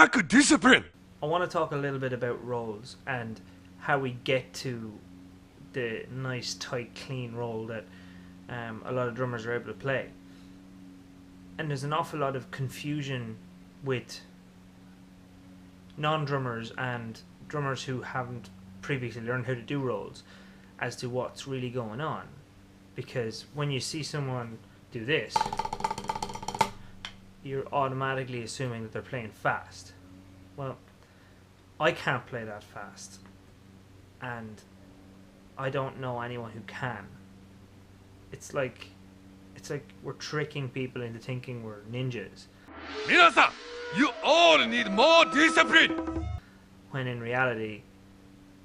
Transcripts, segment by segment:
Lack discipline! I want to talk a little bit about rolls and how we get to the nice, tight, clean roll that a lot of drummers are able to play. And there's an awful lot of confusion with non-drummers and drummers who haven't previously learned how to do rolls as to what's really going on. Because when you see someone do this, you're automatically assuming that they're playing fast. Well, I can't play that fast, and I don't know anyone who can. It's like we're tricking people into thinking we're ninjas. Minasan, you all need more discipline! When in reality,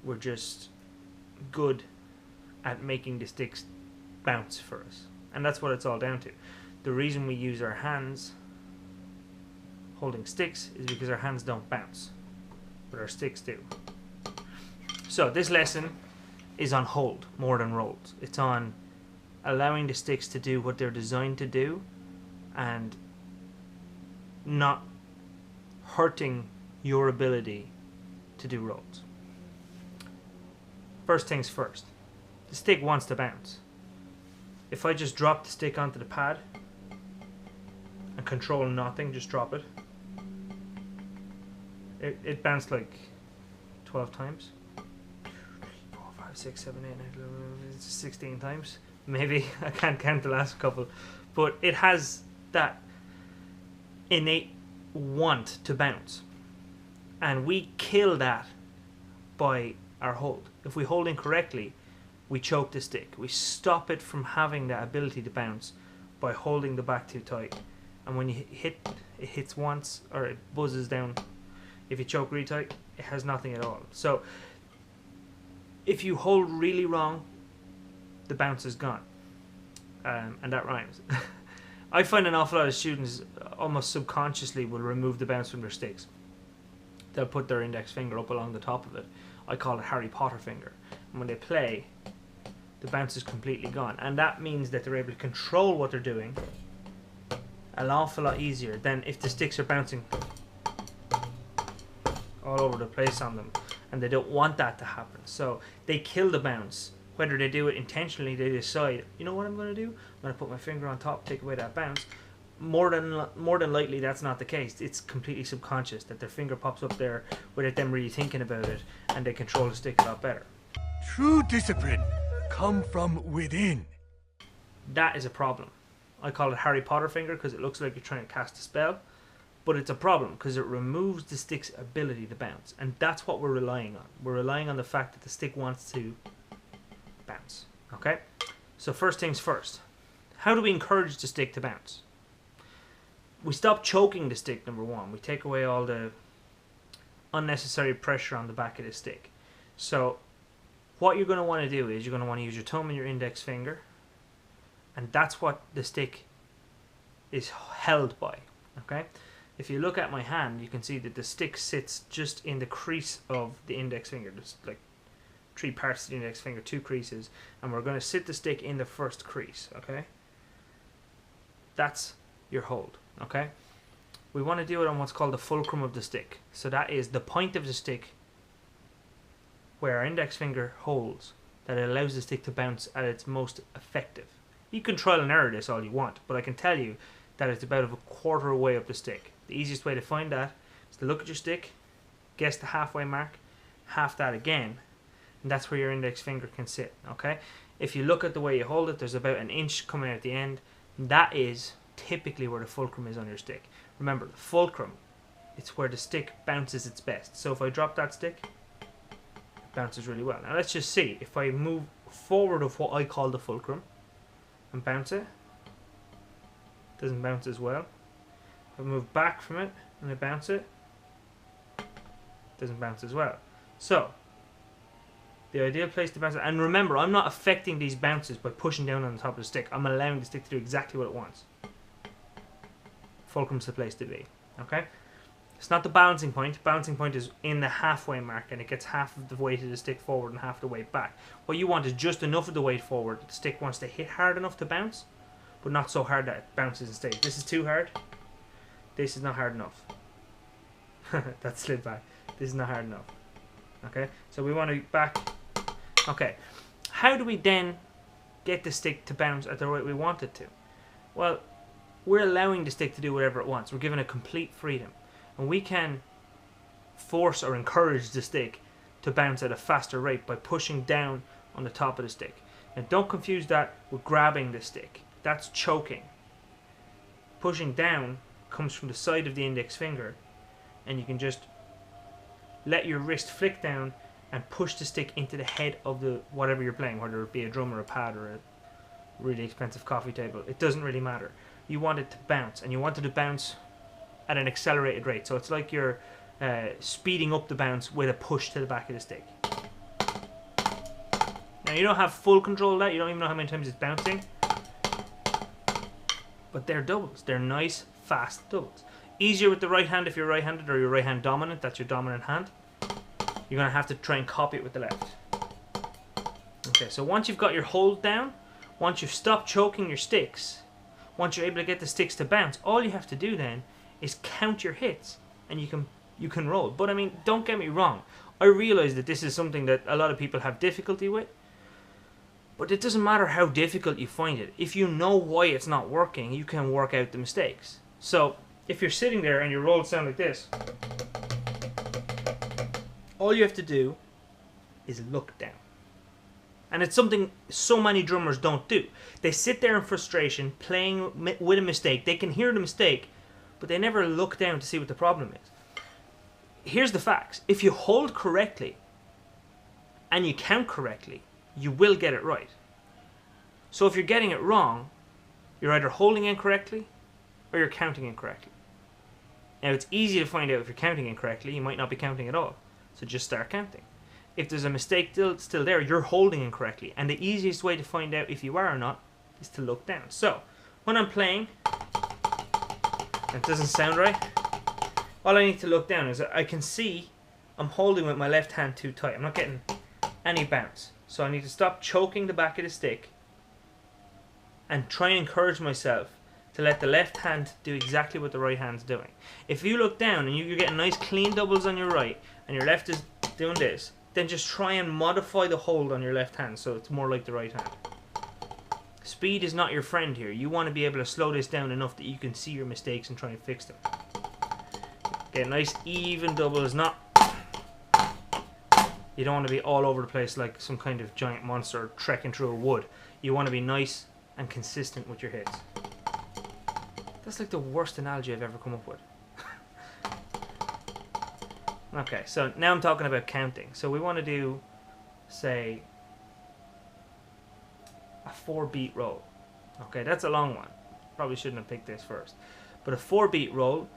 we're just good at making the sticks bounce for us. And that's what it's all down to. The reason we use our hands holding sticks is because our hands don't bounce, but our sticks do. So this lesson is on hold more than rolls. It's on allowing the sticks to do what they're designed to do and not hurting your ability to do rolls. First things first, the stick wants to bounce. If I just drop the stick onto the pad and control nothing, just drop it, it bounced like 12 times. 2, 3, 4, 5, 6, 7, 8, 9, 16 times. Maybe. I can't count the last couple. But it has that innate want to bounce. And we kill that by our hold. If we hold incorrectly, we choke the stick. We stop it from having that ability to bounce by holding the back too tight. And when you hit, it hits once or it buzzes down. If you choke really tight, it has nothing at all. So if you hold really wrong, the bounce is gone. And that rhymes. I find an awful lot of students almost subconsciously will remove the bounce from their sticks. They'll put their index finger up along the top of it. I call it Harry Potter finger. And when they play, the bounce is completely gone. And that means that they're able to control what they're doing an awful lot easier than if the sticks are bouncing all over the place on them. And they don't want that to happen. So they kill the bounce. Whether they do it intentionally, they decide, you know what I'm going to do? I'm going to put my finger on top, take away that bounce. More than likely, that's not the case. It's completely subconscious that their finger pops up there without them really thinking about it, and they control the stick a lot better. True discipline come from within. That is a problem. I call it Harry Potter finger because it looks like you're trying to cast a spell, but it's a problem because it removes the stick's ability to bounce, and that's what we're relying on. We're relying on the fact that the stick wants to bounce. Okay? So first things first. How do we encourage the stick to bounce? We stop choking the stick, number one. We take away all the unnecessary pressure on the back of the stick. So what you're going to want to do is you're going to want to use your thumb and your index finger, and that's what the stick is held by. Okay? If you look at my hand, you can see that the stick sits just in the crease of the index finger. There's like 3 parts of the index finger, 2 creases, and we're going to sit the stick in the first crease. Okay? That's your hold. Okay, we want to do it on what's called the fulcrum of the stick. So that is the point of the stick where our index finger holds, that it allows the stick to bounce at its most effective. You can trial and error this all you want, but I can tell you that it's about a quarter way up the stick. The easiest way to find that is to look at your stick, guess the halfway mark, half that again, and that's where your index finger can sit. Okay, if you look at the way you hold it, there's about an inch coming out the end. That is typically where the fulcrum is on your stick. Remember, the fulcrum, it's where the stick bounces its best. So if I drop that stick, it bounces really well. Now let's just see. If I move forward of what I call the fulcrum and bounce it, doesn't bounce as well. If I move back from it and I bounce it, doesn't bounce as well. So the ideal place to bounce it, and remember, I'm not affecting these bounces by pushing down on the top of the stick. I'm allowing the stick to do exactly what it wants. Fulcrum's the place to be. Okay? It's not the balancing point. Balancing point is in the halfway mark, and it gets half of the weight of the stick forward and half the weight back. What you want is just enough of the weight forward. The stick wants to hit hard enough to bounce, but not so hard that it bounces and stays. This is too hard. This is not hard enough. That slid back. This is not hard enough. Okay, so we want to back. Okay, how do we then get the stick to bounce at the rate we want it to? Well, we're allowing the stick to do whatever it wants. We're giving it complete freedom. And we can force or encourage the stick to bounce at a faster rate by pushing down on the top of the stick. Now don't confuse that with grabbing the stick. That's choking. Pushing down comes from the side of the index finger, and you can just let your wrist flick down and push the stick into the head of the whatever you're playing, whether it be a drum or a pad or a really expensive coffee table. It doesn't really matter. You want it to bounce, and you want it to bounce at an accelerated rate. So it's like you're speeding up the bounce with a push to the back of the stick. Now you don't have full control of that. You don't even know how many times it's bouncing. But they're doubles. They're nice, fast doubles. Easier with the right hand if you're right-handed or you're right hand dominant. That's your dominant hand. You're going to have to try and copy it with the left. Okay, so once you've got your hold down, once you've stopped choking your sticks, once you're able to get the sticks to bounce, all you have to do then is count your hits, and you can roll. But I mean, don't get me wrong. I realize that this is something that a lot of people have difficulty with. But it doesn't matter how difficult you find it. If you know why it's not working, you can work out the mistakes. So if you're sitting there and your rolls sound like this, all you have to do is look down. And it's something so many drummers don't do. They sit there in frustration, playing with a mistake. They can hear the mistake, but they never look down to see what the problem is. Here's the facts. If you hold correctly and you count correctly, you will get it right. So if you're getting it wrong, you're either holding incorrectly or you're counting incorrectly. Now it's easy to find out if you're counting incorrectly. You might not be counting at all. So just start counting. If there's a mistake still there, you're holding incorrectly. And the easiest way to find out if you are or not is to look down. So when I'm playing, and it doesn't sound right, all I need to look down is I can see I'm holding with my left hand too tight. I'm not getting any bounce. So I need to stop choking the back of the stick and try and encourage myself to let the left hand do exactly what the right hand's doing. If you look down and you're getting nice clean doubles on your right and your left is doing this, then just try and modify the hold on your left hand so it's more like the right hand. Speed is not your friend here. You want to be able to slow this down enough that you can see your mistakes and try and fix them. Get nice even doubles, not... You don't want to be all over the place like some kind of giant monster trekking through a wood. You want to be nice and consistent with your hits. That's like the worst analogy I've ever come up with. Okay, so now I'm talking about counting. So we want to do, say, a 4-beat roll. Okay, that's a long one. Probably shouldn't have picked this first. But a 4-beat roll,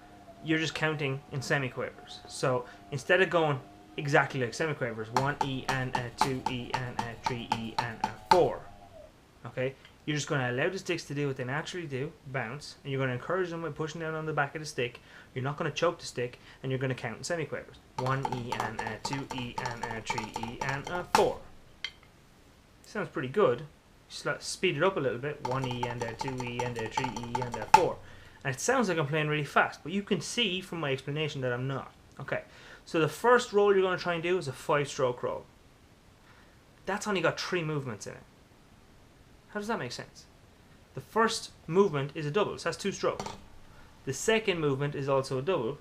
you're just counting in semiquavers. So instead of going exactly like semiquavers, 1 E and a 2 E and a 3 E and a 4. Okay, you're just going to allow the sticks to do what they naturally do, bounce, and you're going to encourage them by pushing down on the back of the stick. You're not going to choke the stick, and you're going to count in semiquavers. 1 E and a 2 E and a 3 E and a 4. Sounds pretty good. Just speed it up a little bit. 1 E and a 2 E and a 3 E and a 4. And it sounds like I'm playing really fast, but you can see from my explanation that I'm not. Okay, so the first roll you're going to try and do is a 5-stroke roll. That's only got 3 movements in it. How does that make sense? The first movement is a double, so that's 2 strokes. The second movement is also a double,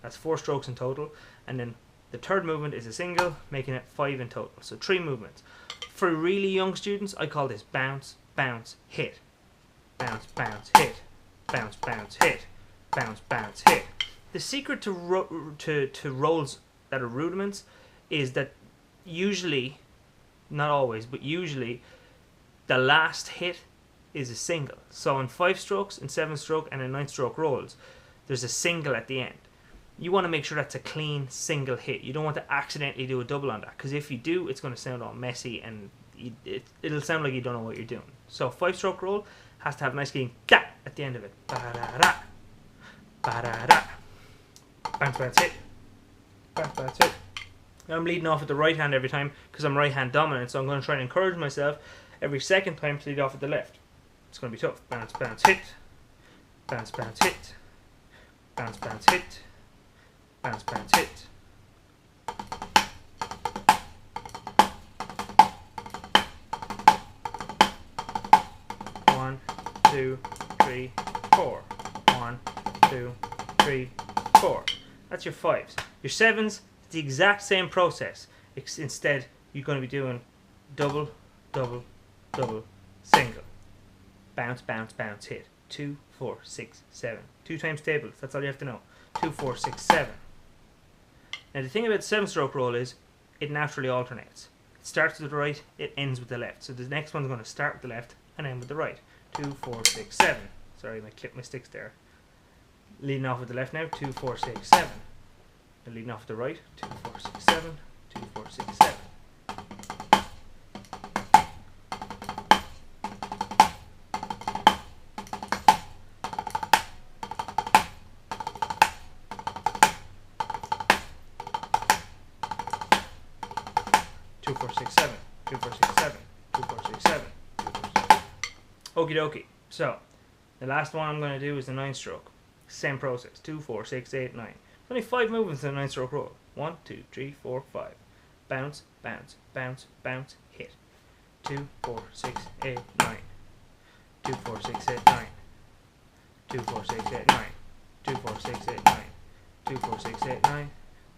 that's 4 strokes in total. And then the third movement is a single, making it 5 in total. So 3 movements. For really young students, I call this bounce, bounce, hit. Bounce, bounce, hit. Bounce, bounce, hit. Bounce, bounce, hit. The secret to rolls that are rudiments is that usually, not always, but usually, the last hit is a single. So in 5-strokes, in 7-stroke, and in 9-stroke rolls, there's a single at the end. You want to make sure that's a clean single hit. You don't want to accidentally do a double on that, because if you do, it's going to sound all messy and it'll sound like you don't know what you're doing. So 5-stroke roll has to have a nice clean da at the end of it. Ba-da-da, ba-da-da. Bounce, bounce, hit. Bounce, bounce, hit. I'm leading off with the right hand every time because I'm right hand dominant, so I'm going to try and encourage myself every second time to lead off with the left. It's going to be tough. Bounce, bounce, hit. Bounce, bounce, hit. Bounce, bounce, hit. bounce, bounce, hit. One, two, three, four. 1, 2, 3, 4. That's your 5s. Your 7s, the exact same process. Instead, you're going to be doing double, double, double, single. Bounce, bounce, bounce, hit. 2, 4, 6, 7. 2 times tables. That's all you have to know. 2, 4, 6, 7. Now the thing about the 7-stroke roll is it naturally alternates. It starts with the right, it ends with the left. So the next one's going to start with the left and end with the right. 2, 4, 6, 7. Sorry, I clipped my sticks there. Leading off with the left now, 2, 4, 6, 7. And leading off with the right, 2, 4, 6, 7, 2, 4, 6, 7. Two, 4, 6, 7, 2, 4, 6, 7, 2, 4, 6, 7, 2, 4, 6. Okie dokie. So, the last one I'm going to do is the 9-stroke. Same process. 2, 4, 6, 8, 9. There's only 5 movements in a 9-stroke roll. 1, 2, 3, 4, 5. Bounce, bounce, bounce, bounce, hit. 2, 4, 6, 8, 9. 2, 4, 6, 8, 9. 2, 4, 6, 8, 9. 2, 4, 6, 8, 9. 2, 4, 6, 8, 9.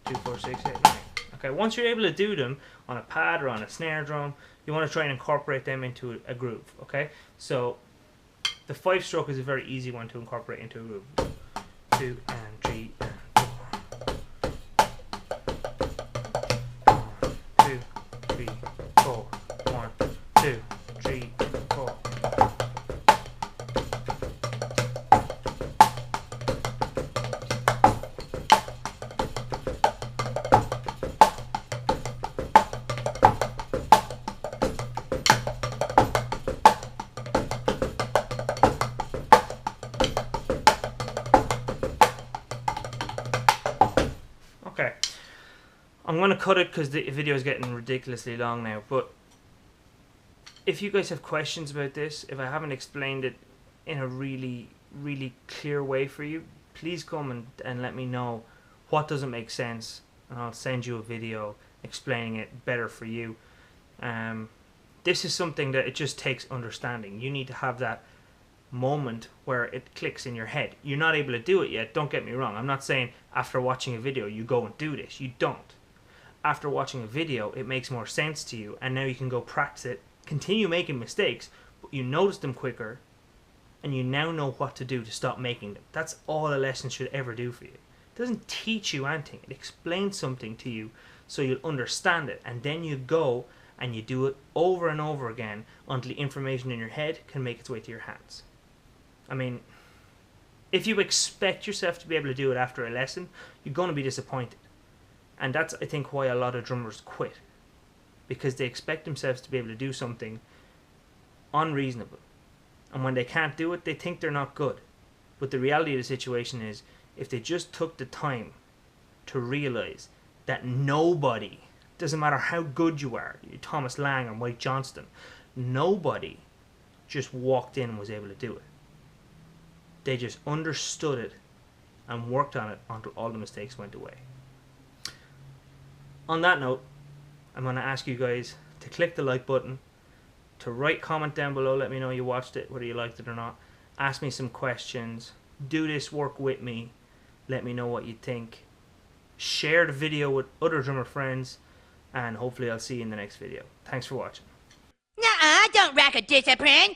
2, 4, 6, 8, 9. Okay, once you're able to do them on a pad or on a snare drum, you want to try and incorporate them into a groove. Okay, so the 5-stroke is a very easy one to incorporate into a groove. 2 and 3 and 4. 1, 2, 3, 4. 1, 2, 3, 4. Okay, I'm going to cut it because the video is getting ridiculously long now, but if you guys have questions about this, if I haven't explained it in a really, really clear way for you, please come and let me know what doesn't make sense, and I'll send you a video explaining it better for you. This is something that it just takes understanding. You need to have that moment where it clicks in your head. You're not able to do it yet, don't get me wrong. I'm not saying after watching a video you go and do this. You don't. After watching a video it makes more sense to you, and now you can go practice it, continue making mistakes, but you notice them quicker and you now know what to do to stop making them. That's all a lesson should ever do for you. It doesn't teach you anything. It explains something to you so you'll understand it, and then you go and you do it over and over again until the information in your head can make its way to your hands. I mean, if you expect yourself to be able to do it after a lesson, you're going to be disappointed. And that's, I think, why a lot of drummers quit. Because they expect themselves to be able to do something unreasonable. And when they can't do it, they think they're not good. But the reality of the situation is, if they just took the time to realize that nobody, doesn't matter how good you are, Thomas Lang or Mike Johnston, nobody just walked in and was able to do it. They just understood it and worked on it until all the mistakes went away. On that note, I'm going to ask you guys to click the like button, to write comment down below, let me know you watched it, whether you liked it or not. Ask me some questions. Do this work with me. Let me know what you think. Share the video with other drummer friends, and hopefully I'll see you in the next video. Thanks for watching. Nuh-uh, don't rack a discipline.